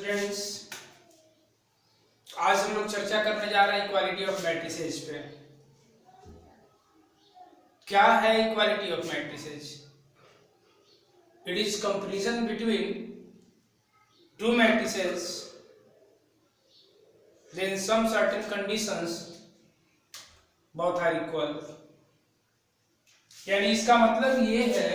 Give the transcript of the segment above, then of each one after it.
Students, आज हम लोग चर्चा करने जा रहे हैं इक्वालिटी ऑफ मैट्रिसेस पे। क्या है equality of matrices? It is comparison between two matrices then some certain conditions both are equal. यानी इसका मतलब ये है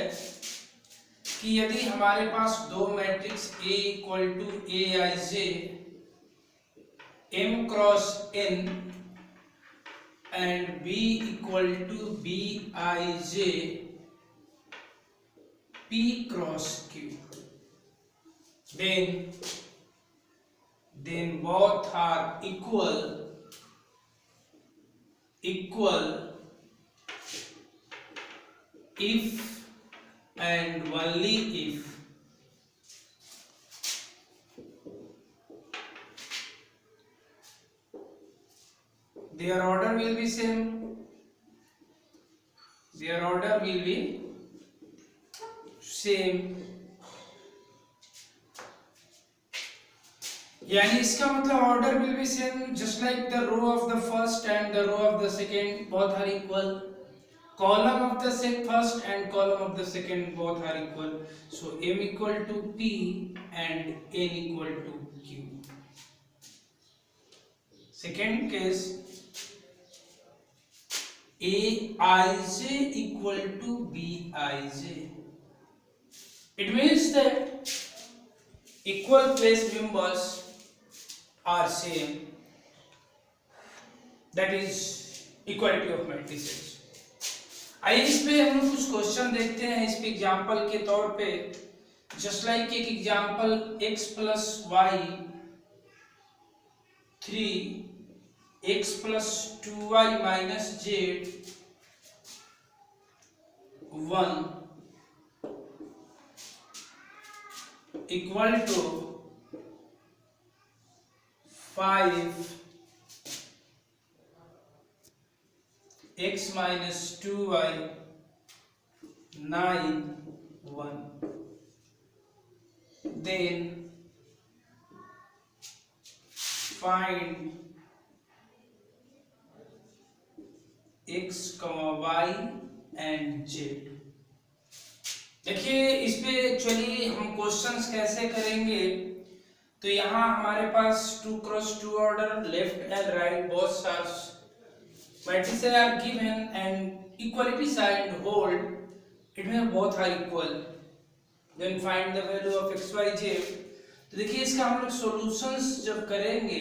कि यदि हमारे पास दो matrix A equal to Aij M cross N and B equal to Bij P cross Q, then both are equal if and only if their order will be same. यानी इसका मतलब order will be same, just like the row of the first and the row of the second both are equal, column of the first and column of the second both are equal. So M equal to P and N equal to Q. Second case, Aij equal to Bij. It means that equal place members are same. That is equality of matrices. आइए इस पे हम लोग कुछ question देखते हैं इस पे एग्जांपल के तौर पे। जस्ट लाइक एक example x plus y 3 x plus 2y minus z 1 equal to 5 x minus 2y 9 1, then find x, y and z। देखिए इस पे एक्चुअली हम क्वेश्चंस कैसे करेंगे, तो यहाँ हमारे पास 2 cross 2 order left and right both sides matrices are given and equality sign hold, it means both are equal, then find the value of x y z। तो देखिए इसका हम लोग सॉल्यूशंस जब करेंगे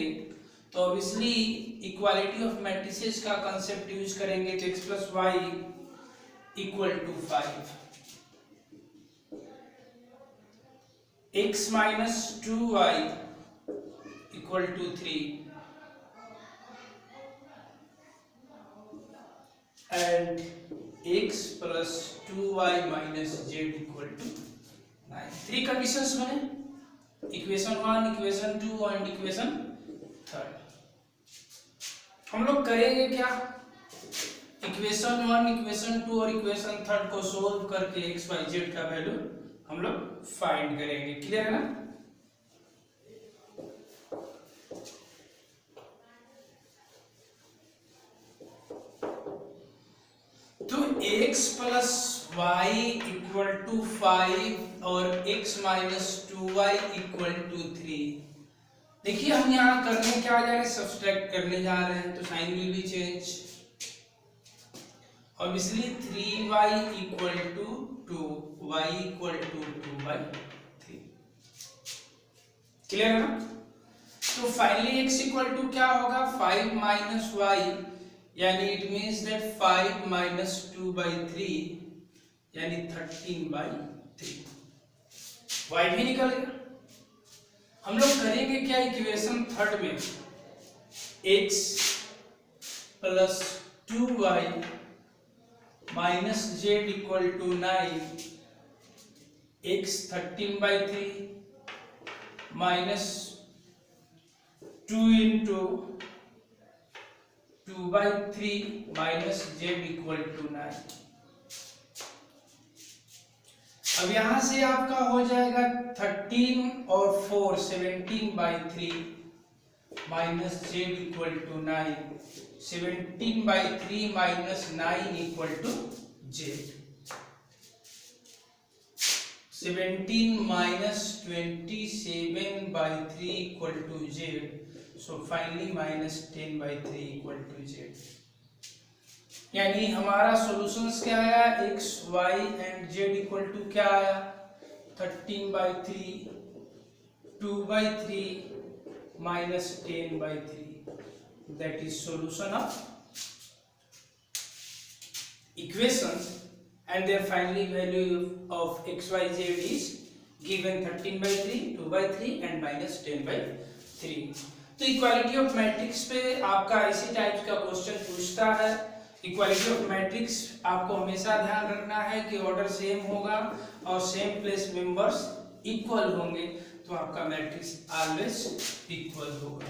तो ऑब्वियसली इक्वालिटी ऑफ मैट्रिसेस का concept use करेंगे। तो x plus y equal to 5, x minus 2y equal to 3 and x plus 2y minus z equal to 9। Three conditions बने, इक्वेशन 1, इक्वेशन 2 एंड इक्वेशन 3। हम लोग करेंगे क्या, इक्वेशन 1, इक्वेशन 2 और equation 3 को सोल्व करके x y z का value हम लोग फाइंड करेंगे। क्लियर है ना? तो x plus y equal to 5 और x minus 2y equal to 3। देखिए हम यहाँ करने क्या जा रहे हैं, सब्सट्रैक्ट करने जा रहे हैं, तो sign will be change. Obviously 3y equal to 2, y equal to 2/3। Clear है ना? तो फाइनली x इक्वल टू क्या होगा, 5 माइनस वाई, यानी इट मीन्स दैट 5 माइनस 2/3 यानी 13/3। y भी निकल गया। हम लोग करेंगे क्या, इक्वेशन 3 में x plus 2y minus z equal to 9, x 13/3 minus 2 into 2/3 minus z equal to 9। अब यहां से आपका हो जाएगा 13 और 4 17/3 minus z equal to 9, 17/3 minus 9 equal to z, 17 minus 27/3 equal to z. So finally minus 10/3 equal to z. यानी हमारा solutions क्या आया, x y and z equal to क्या आया, 13/3, 2/3 minus 10/3. That is solution of equation. And their final value of x y z is given 13/3, 2/3 and minus 10/3. तो equality of matrix पे आपका इसी टाइप का क्वेश्चन पूछता है। इक्वालिटी ऑफ मैट्रिक्स आपको हमेशा ध्यान रखना है कि ऑर्डर सेम होगा और सेम प्लेस मेंबर्स इक्वल होंगे, तो आपका मैट्रिक्स ऑलवेज इक्वल होगा।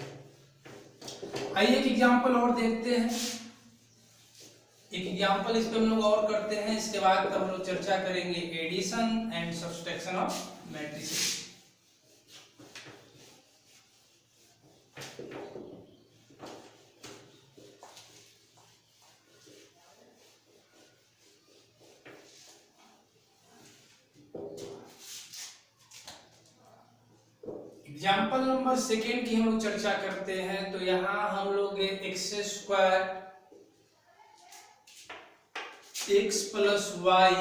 आइए एक एग्जांपल और देखते हैं, एक एग्जांपल इस पे हम लोग और करते हैं, इसके बाद हम लोग चर्चा करेंगे addition and subtraction of matrices. Example number second की हम लोग चर्चा करते हैं। तो यहाँ हम लोग x square x plus y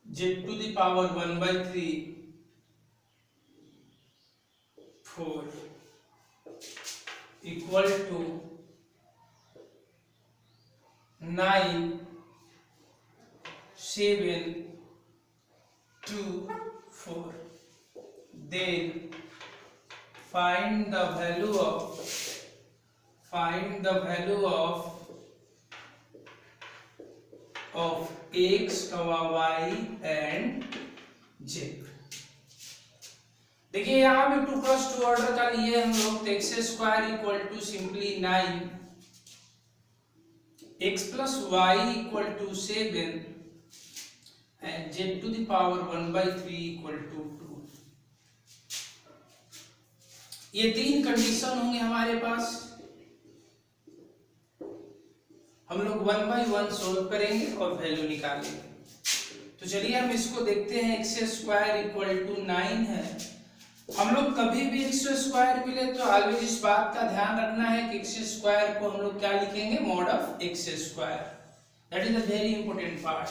z to the power 1/3 4 equal to 9 7 2 4. Then find the value of x, y and z। देखिए यहाँ पे 2x2 ऑर्डर का लिए हम लोग, तो x square equal to simply 9, x plus y equal to 7 and z to the power 1/3 equal to 2। ये तीन कंडीशन होंगे हमारे पास। हम लोग 1 by 1 सोल्व करेंगे और वैल्यू निकालेंगे। तो चलिए हम इसको देखते हैं। एक्स स्क्वायर इक्वल टू 9 है। हम लोग कभी भी एक्स स्क्वायर मिले तो ऑलवेज इस बात का ध्यान रखना है कि एक्स स्क्वायर को हम लोग क्या लिखेंगे, mod of x square. That is a very important part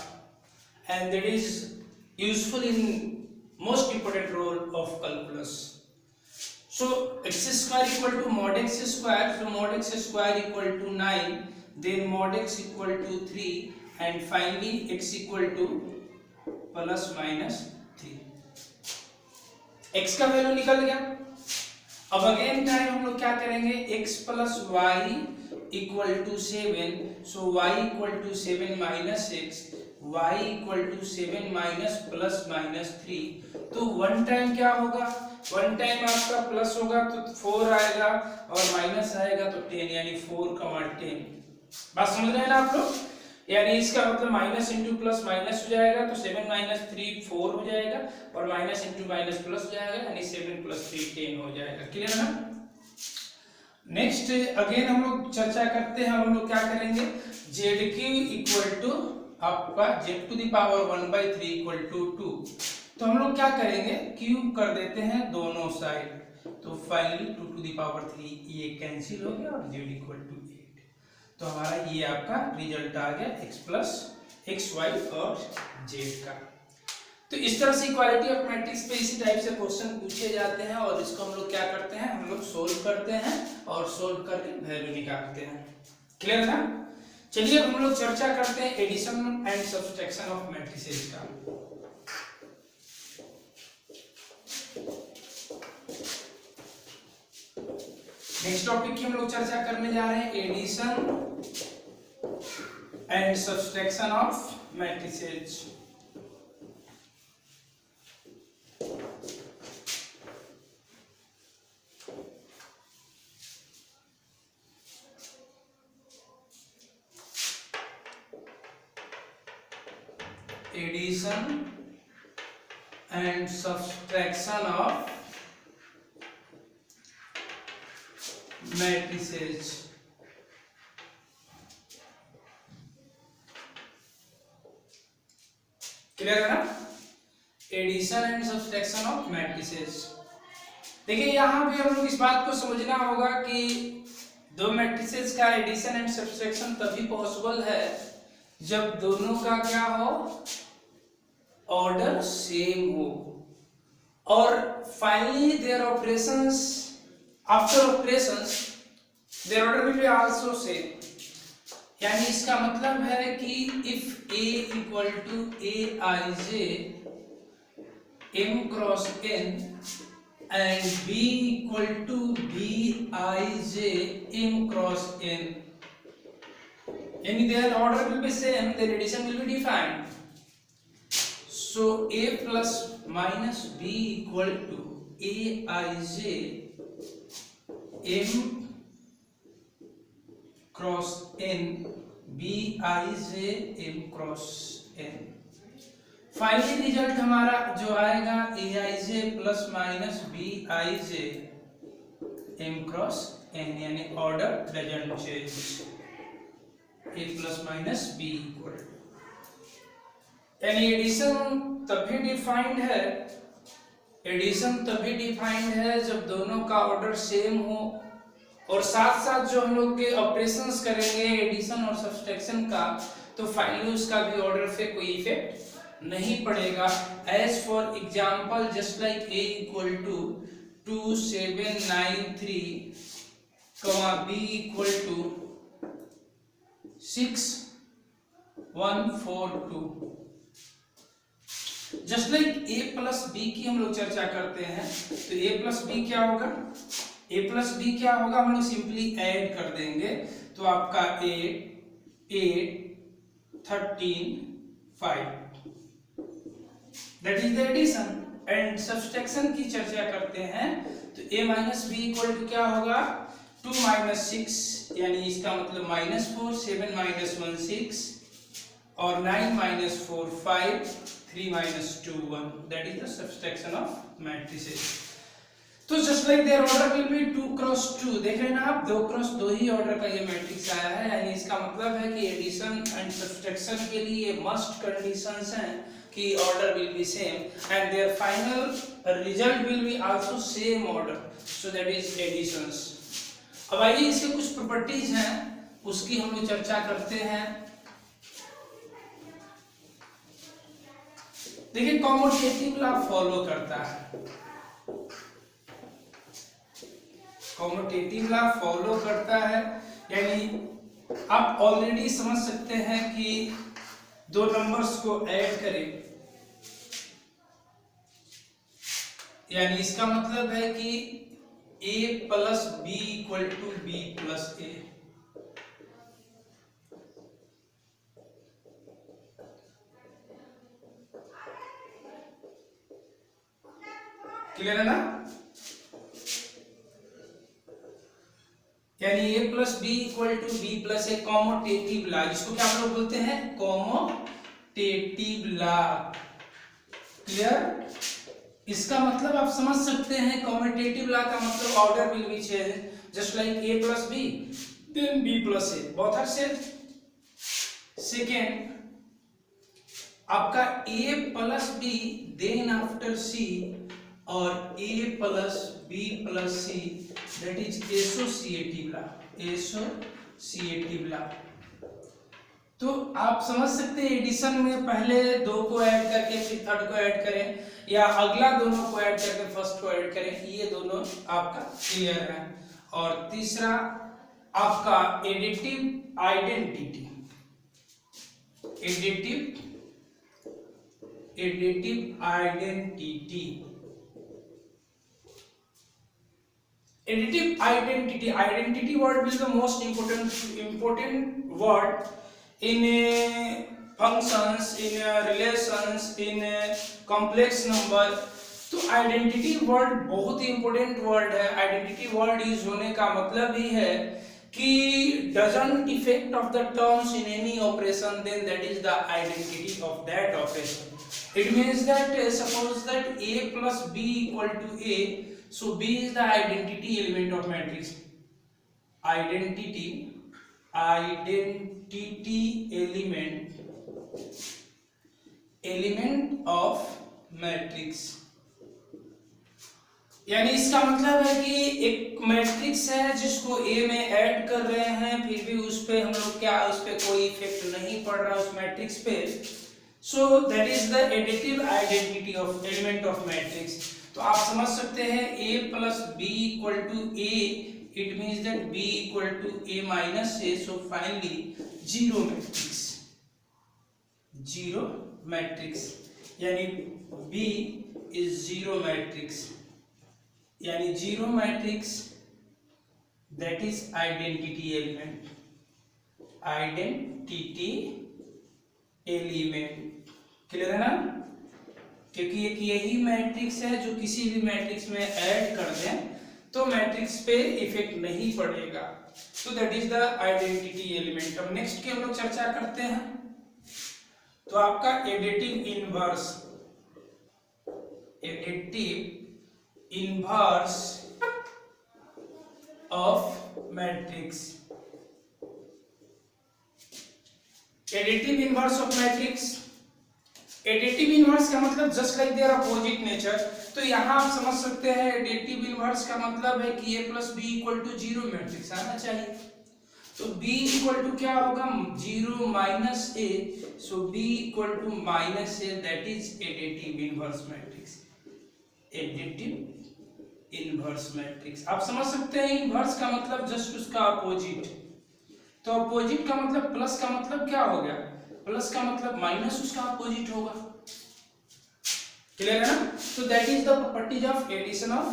and that is useful in most important role of calculus. So x square equal to mod x square, so mod x square equal to 9, then mod x equal to 3 and finally x equal to plus minus 3। x का value निकल गया। अब again time हम लोग क्या करेंगे, x plus y equal to 7, so y equal to 7 minus 6, y equal to 7 minus plus minus 3। तो one time क्या होगा, वन टाइम आपका प्लस होगा तो 4 आएगा और माइनस आएगा तो 10, यानी 4, 10। बात समझ रहे हैं ना आप लोग? यानी इसका मतलब माइनस इंटू प्लस माइनस हो जाएगा, तो 7 माइनस 3 4 हो जाएगा और माइनस इंटू माइनस प्लस हो जाएगा, यानी 7 प्लस 3 10 हो जाएगा। क्लियर है ना? नेक्स्ट अगेन हम लोग चर्चा करते हैं। हम लोग क्या करेंगे, जेड क्यू इक्वल टू आपका z to the power 1/3 equal to 2। तो हम लोग क्या करेंगे, क्यूब कर देते हैं दोनों साइड, तो फाइनली 2 टू द पावर 3 ये कैंसिल हो गया और z इक्वल टू 8। तो हमारा ये आपका रिजल्ट आ गया x प्लस एक्स वाई और z का। तो इस तरह से इक्वालिटी ऑफ मैट्रिक्स पे इसी टाइप से क्वेश्चन पूछे जाते हैं और इसको हम लोग क्या करते हैं, हम लोग सोल्व करते हैं और सोल्व करके वैल्यू निकालते हैं। क्लियर है? चलिए हम लोग चर्चा करते हैं addition and subtraction of matrices का। नेक्स्ट टॉपिक की हम लोग चर्चा करने जा रहे हैं addition and subtraction of matrices. Addition and subtraction of matrices. Clear है ना? Addition and subtraction of matrices. देखिए यहां भी हम लोग इस बात को समझना होगा कि दो मैट्रिसेज का एडिशन एंड सब्सट्रैक्शन तभी पॉसिबल है जब दोनों का क्या हो, ऑर्डर सेम हो, और finally their operations, after operations their order will be also same. यानी इसका मतलब है कि if A equal to Aij m cross n and B equal to Bij m cross n, and their order will be same, then addition will be defined. So A plus minus B equal to Aij m cross n, Bij m cross n। Finally result हमारा जो आएगा Aij plus minus Bij m cross n, यानी order doesn't change, A plus minus B equal, यानी addition तभी defined है, addition तभी defined है जब दोनों का ऑर्डर सेम हो, और साथ साथ जो हम लोग के ऑपरेशंस करेंगे एडिशन और सब्सट्रैक्शन का, तो फाइनली उसका भी ऑर्डर पे कोई इफेक्ट नहीं पड़ेगा। As for example just like A equal to 2793 B equal to 6142। Just like A plus B की हम लोग चर्चा करते हैं, तो A प्लस B क्या होगा, A प्लस B क्या होगा, हम लोग सिंपली ऐड कर देंगे, तो आपका 8 8 13 5, that is the addition. And subtraction की चर्चा करते हैं, तो A minus B equal to क्या होगा, 2 माइनस 6, यानी इसका मतलब -4, 7 माइनस 1 6, और 9 minus 4 5, 3 minus 2 1, that is the subtraction of matrices. तो just like their order will be 2 cross 2, देख रहे हैं ना आप, 2 क्रॉस 2 ही ऑर्डर का ये मैट्रिक्स आया है, यानी इसका मतलब है कि एडिशन एंड सब्सट्रैक्शन के लिए मस्ट कंडीशंस हैं कि order will be same and their final result will be also same order, so that is additions. अब आइए इसके कुछ प्रॉपर्टीज हैं उसकी हम लोग चर्चा करते हैं। देखिए कॉम्यूटेटिव लॉ फॉलो करता है, कॉम्यूटेटिव लॉ फॉलो करता है, यानी आप ऑलरेडी समझ सकते हैं कि दो नंबर्स को ऐड करें, यानी इसका मतलब है कि A plus B equal to B plus A। Clear है ना? यानी A plus B equal to B plus A, commutative law, जिसको क्या हम लोग बोलते हैं, कॉम्यूटेटिव लॉ। क्लियर? इसका मतलब आप समझ सकते हैं, कॉम्यूटेटिव लॉ का मतलब order will be change, just like A plus B then B plus A, both are same. Second आपका A plus B then after C और A plus B plus C, that is associative law, associative law. तो आप समझ सकते हैं addition में पहले दो को ऐड करके फिर थर्ड को ऐड करें, या अगला दोनों को ऐड करके फर्स्ट को ऐड करें, ये दोनों आपका क्लियर है। और तीसरा आपका additive identity, additive identity, additive identity word will be the most important word in functions, in relations, in complex number। तो आइडेंटिटी वर्ड बहुत ही इंपॉर्टेंट वर्ड है। आइडेंटिटी वर्ड यूज होने का मतलब ही है कि doesn't effect of the terms in any operation, then that is the identity of that operation. It means that suppose that a plus b equal to a, so b is the identity element of matrix. Identity element of matrix. यानी इसका मतलब है कि एक matrix है जिसको ए में add कर रहे हैं, फिर भी उस पे हम लोग क्या, उस पे कोई इफेक्ट नहीं पड़ रहा उस मैट्रिक्स पे, so that is the additive identity of element of matrix. तो आप समझ सकते हैं a plus b equal to a, it means that b equal to a minus a, so finally zero matrix. Zero matrix यानी b is zero matrix, यानी zero matrix that is identity element. Identity element clear है ना, क्योंकि एक यही matrix है जो किसी भी मैट्रिक्स में ऐड कर दें तो मैट्रिक्स पे इफेक्ट नहीं पड़ेगा. तो that is the identity element. अब नेक्स्ट की हम लोग चर्चा करते हैं. तो आपका additive inverse, additive inverse of matrix. Additive inverse of matrix, additive inverse का मतलब just like their opposite nature. तो यहां आप समझ सकते हैं एडिटिव इनवर्स का मतलब है कि a plus b equal to zero matrix आना चाहिए. तो b इक्वल टू क्या होगा, zero minus a, so b equal to minus a, that is additive inverse matrix. Additive inverse matrix आप समझ सकते हैं. इनवर्स का मतलब जस्ट उसका अपोजिट. तो अपोजिट का मतलब प्लस का मतलब क्या हो गया, प्लस का मतलब माइनस उसका अपोजिट होगा. क्लियर है ना. तो that is the properties of addition of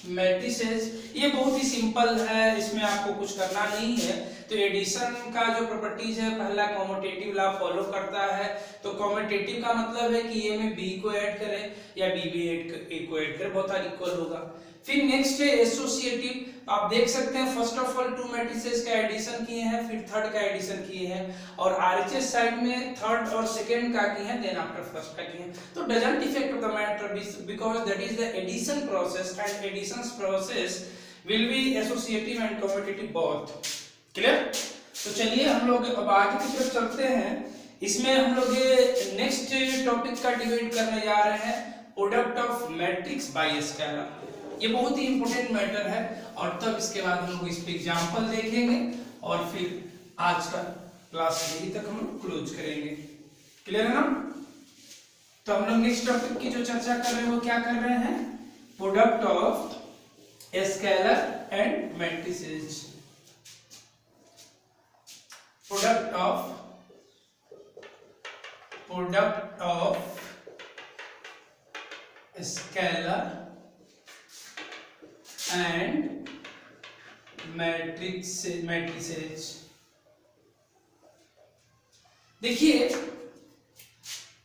matrices. ये बहुत ही सिंपल है, इसमें आपको कुछ करना नहीं है. तो एडिशन का जो प्रॉपर्टीज है, पहला कॉम्यूटेटिव लॉ फॉलो करता है. तो कॉम्यूटेटिव का मतलब है कि ए में बी को ऐड करें या बी भी ए को ऐड करें, बहुत सारे इक्वल होगा. फिर नेक्स्ट है एसोसिएटिव. आप देख सकते हैं first of all to matrices का एडिशन किए हैं, फिर थर्ड का एडिशन किए हैं, और आरएचएस साइड में थर्ड और सेकंड का किए हैं, देन आफ्टर फर्स्ट का किए हैं. तो doesn't effect the matter because that is the addition process and addition process will be associative and commutative both. Clear. तो चलिए हम लोग अब आगे की तरफ चलते हैं. इसमें हम लोग नेक्स्ट टॉपिक का डिबेट करने जा रहे हैं, product of matrix bye scalar. ये बहुत ही इंपॉर्टेंट मैटर है, और तब इसके बाद हम लोग इस पे एग्जांपल देखेंगे और फिर आज का क्लास यही तक हम लोग क्लोज करेंगे. क्लियर है ना. तो हम लोग नेक्स्ट टॉपिक की जो चर्चा कर रहे हैं वो क्या कर रहे हैं, product of scalar and matrices. Product of scalar and matrices. देखिए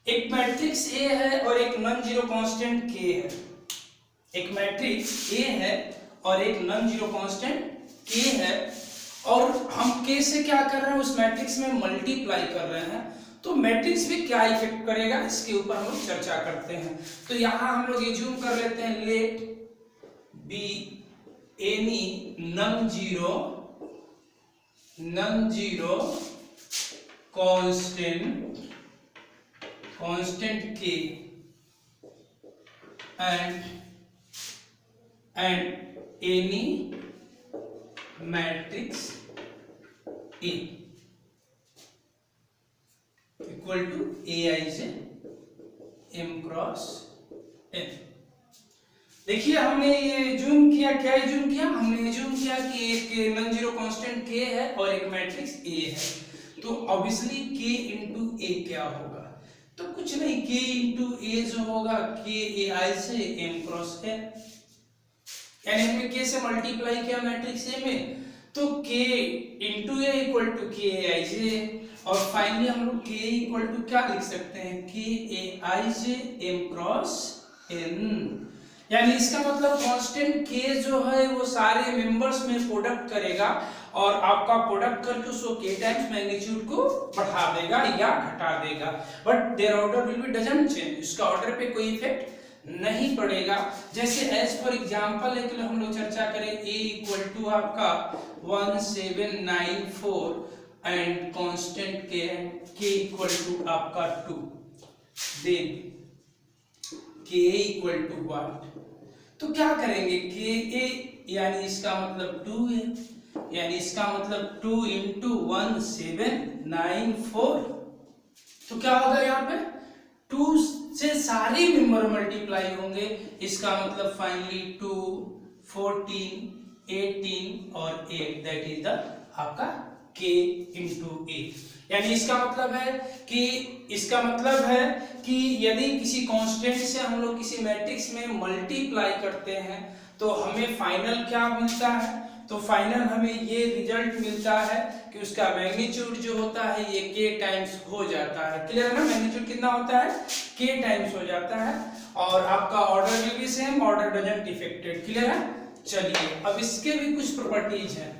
एक मैट्रिक्स ए है और एक नॉन जीरो कांस्टेंट के है. एक मैट्रिक्स ए है और एक नॉन जीरो कांस्टेंट के है, और हम के से क्या कर रहे हैं, उस मैट्रिक्स में मल्टीप्लाई कर रहे हैं. तो मैट्रिक्स में क्या इफेक्ट करेगा इसके ऊपर हम लोग चर्चा करते हैं. तो यहां हम लोग एज्यूम कर लेते हैं, let be any non zero constant k and any matrix A equal to aij m cross n. देखिए हमने ये जूम किया, क्या जूम किया, हमने जूम किया कि एक नॉन जीरो कांस्टेंट k है और एक मैट्रिक्स a है. तो ऑब्वियसली k इंटू a क्या होगा, तो कुछ नहीं, k इंटू a जो होगा k ai से m क्रॉस n. यानी हमने k से मल्टीप्लाई किया मैट्रिक्स a में, तो k into a equal to k aij, और फाइनली हम लोग k इक्वल टू क्या लिख सकते हैं, k aij m cross n. यानी इसका मतलब कांस्टेंट k जो है वो सारे मेंबर्स में प्रोडक्ट करेगा और आपका प्रोडक्ट करके उसको k टाइम्स मैग्नीट्यूड को बढ़ा देगा या घटा देगा, but their order will be doesn't change, उसका ऑर्डर पे कोई इफेक्ट नहीं पड़ेगा। जैसे एज फॉर एग्जांपल एक हम लोग चर्चा करें a इक्वल टू आपका 1794 and constant k equal to आपका 2, देन k इक्वल टू 1, तो क्या करेंगे ka यानी इसका मतलब 2 है, यानी इसका मतलब 2 इंटू 1794, तो क्या होगा यहाँ पे 2 से सारे मेंबर मल्टीप्लाई होंगे, इसका मतलब फाइनली 2 14 18 और 8 दैट इज द आपका k इंटू 8। यानी इसका मतलब है कि यदि किसी कांस्टेंट से हम लोग किसी मैट्रिक्स में मल्टीप्लाई करते हैं तो हमें फाइनल क्या मिलता है, तो फाइनल हमें ये रिजल्ट मिलता है कि उसका मैग्नीट्यूड जो होता है ये k टाइम्स हो जाता है। क्लियर है ना, मैग्नीट्यूड कितना होता है k टाइम्स हो जाता है, और आपका order will be same, order doesn't affected. Clear है, चलिए अब इसके भी कुछ प्रॉपर्टीज हैं।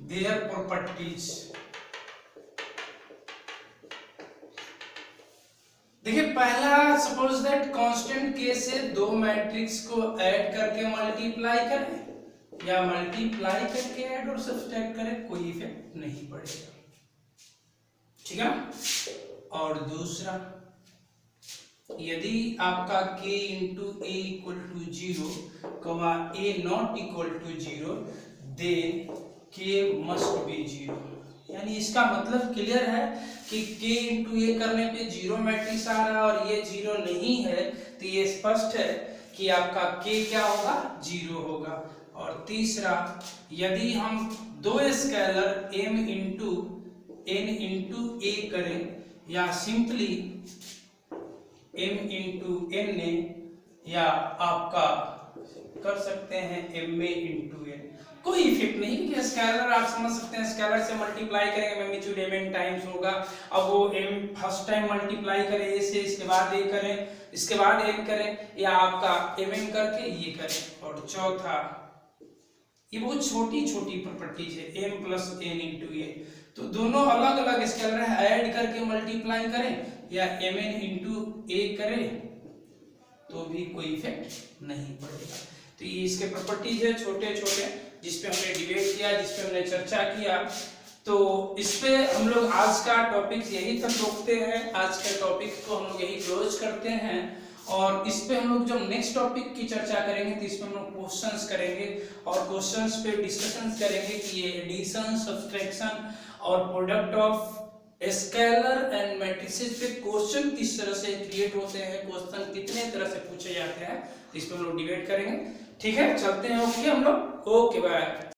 Their properties, देखिए पहला सपोज दैट कांस्टेंट k से दो मैट्रिक्स को ऐड करके मल्टीप्लाई करें या मल्टीप्लाई करके ऐड और सब्सट्रैक्ट करें, कोई इफेक्ट नहीं पड़ेगा, ठीक है। और दूसरा, यदि आपका k into a equal to 0 comma a not equal to 0 then k must be 0, यानी इसका मतलब क्लियर है कि k इंटू ए करने पे 0 मैट्रिक्स आ रहा है और ये 0 नहीं है, तो ये स्पष्ट है कि आपका k क्या होगा 0 होगा। और तीसरा, यदि हम दो scalar m into n into a करें या सिंपली m इंटू n ने, या आपका कर सकते हैं ma इंटू n, कोई इफेक्ट नहीं, क्योंकि स्केलर आप समझ सकते हैं स्केलर से मल्टीप्लाई करेंगे मैग्नीट्यूड mn टाइम्स होगा। अब वो m फर्स्ट टाइम मल्टीप्लाई करें a से, इसके बाद a करें, इसके बाद n करें, या आपका mn करके ये करें। और चौथा, ये बहुत छोटी छोटी प्रॉपर्टीज है m plus n into a, तो दोनों अलग अलग स्केलर है, ऐड करके मल्टीप्लाई करें या mn इंटू a करें तो भी कोई इफेक्ट नहीं पड़ेगा। तो ये इसके प्रॉपर्टीज है छोटे छोटे, जिसपे हमने डिबेट किया, जिसपे हमने चर्चा किया। तो इस पे हम लोग आज का टॉपिक यही तक रोकते हैं, आज के टॉपिक को हम लोग यही क्लोज करते हैं। और इस पे हम लोग जब नेक्स्ट टॉपिक की चर्चा करेंगे तो इसमें हम लोग क्वेश्चंस करेंगे और क्वेश्चंस पे डिस्कशंस करेंगे कि ये एडिशन, सब्सट्रैक्शन और product of scalar and matrices पे क्वेश्चन किस तरह से क्रिएट होते हैं, क्वेश्चन कितने तरह से पूछे जाते हैं, इस पे हम लोग डिबेट करेंगे। ठीक है, चलते हैं, ओके हम लोग, ओके बाय।